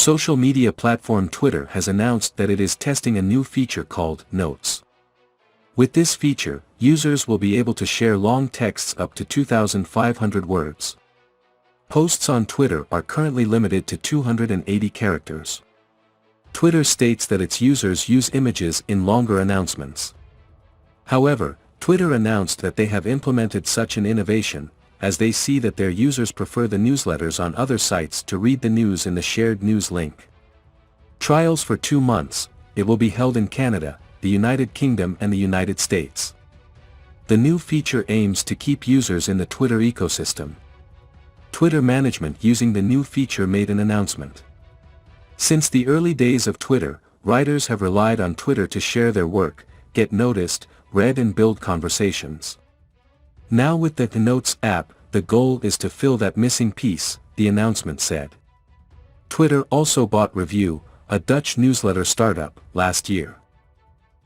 Social media platform Twitter has announced that it is testing a new feature called Notes. With this feature, users will be able to share long texts up to 2,500 words. Posts on Twitter are currently limited to 280 characters. Twitter states that its users use images in longer announcements. However, Twitter announced that they have implemented such an innovation, as they see that their users prefer the newsletters on other sites to read the news in the shared news link. Trials for 2 months, it will be held in Canada, the United Kingdom and the United States. The new feature aims to keep users in the Twitter ecosystem. Twitter management using the new feature made an announcement. Since the early days of Twitter, writers have relied on Twitter to share their work, get noticed, read and build conversations. Now with the Notes app, the goal is to fill that missing piece, the announcement said. Twitter also bought Review, a Dutch newsletter startup, last year.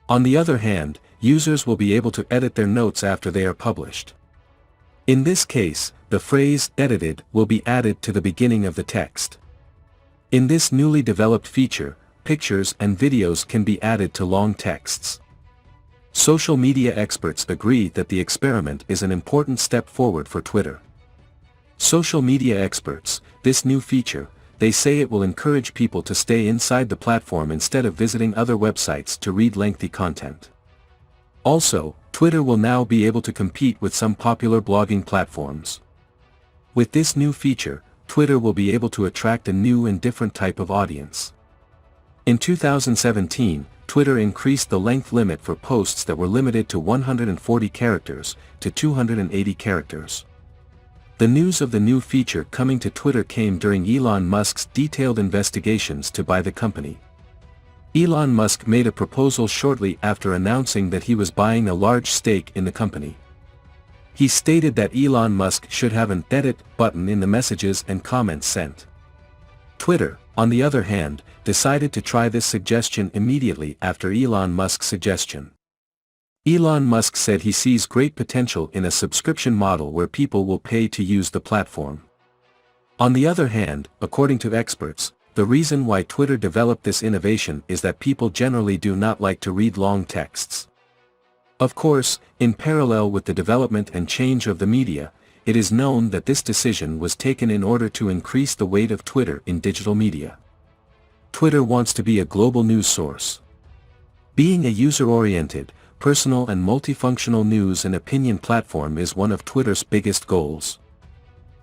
On the other hand, users will be able to edit their notes after they are published. In this case, the phrase "edited" will be added to the beginning of the text. In this newly developed feature, pictures and videos can be added to long texts. Social media experts agree that the experiment is an important step forward for Twitter. Social media experts, this new feature, they say it will encourage people to stay inside the platform instead of visiting other websites to read lengthy content. Also, Twitter will now be able to compete with some popular blogging platforms. With this new feature, Twitter will be able to attract a new and different type of audience. In 2017, Twitter increased the length limit for posts that were limited to 140 characters, to 280 characters. The news of the new feature coming to Twitter came during Elon Musk's detailed investigations to buy the company. Elon Musk made a proposal shortly after announcing that he was buying a large stake in the company. He stated that Elon Musk should have an "edit" button in the messages and comments sent. Twitter, on the other hand, decided to try this suggestion immediately after Elon Musk's suggestion. Elon Musk said he sees great potential in a subscription model where people will pay to use the platform. On the other hand, according to experts, the reason why Twitter developed this innovation is that people generally do not like to read long texts. Of course, in parallel with the development and change of the media, it is known that this decision was taken in order to increase the weight of Twitter in digital media. Twitter wants to be a global news source. Being a user-oriented, personal and multifunctional news and opinion platform is one of Twitter's biggest goals.